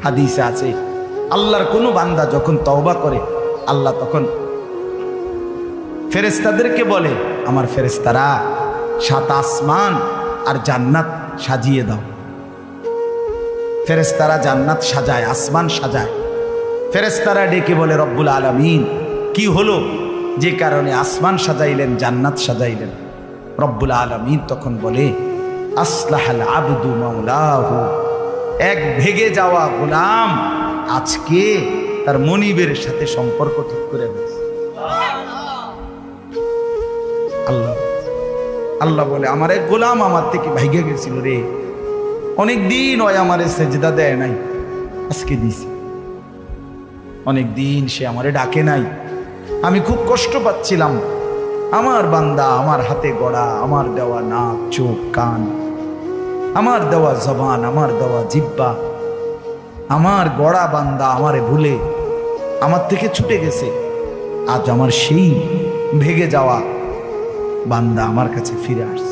হাদিসে আছে আল্লাহর কোনো বান্দা যখন তওবা করে আল্লাহ তখন ফেরেশতাদেরকে বলে, আমার ফেরেশতারা 7 আসমান আর জান্নাত সাজিয়ে দাও। ফেরেশতারা জান্নাত সাজায়, আসমান সাজায়। ফেরেশতারা ডেকে বলে, রব্বুল আলামিন কি হলো যে কারণে আসমান সাজাইলেন, জান্নাত সাজাইলেন? রব্বুল আলামিন তখন বলে, আসলাহাল আবদু মাওলাহু, এক ভেগে যাওয়া গোলাম আজকে তার মনিবের সাথে সম্পর্ক ঠিক করে দিয়েছে। আল্লাহ আল্লাহ বলে, আমার এক গোলাম আমার থেকে ভাইগে গেছিল রে, অনেকদিন ওই আমারে সেজদা দেয় নাই, আজকে দিছে। অনেকদিন সে আমারে ডাকে নাই, আমি খুব কষ্ট পাচ্ছিলাম। আমার বান্দা আমার হাতে গড়া, আমার দেওয়া নাক চোখ কান, আমার দেওয়া জবান, আমার দেওয়া জিহ্বা, আমার গড়া বান্দা আমারে ভুলে আমার থেকে ছুটে গেছে। আজ আমার সেই ভেগে যাওয়া বান্দা আমার কাছে ফিরে আসছে।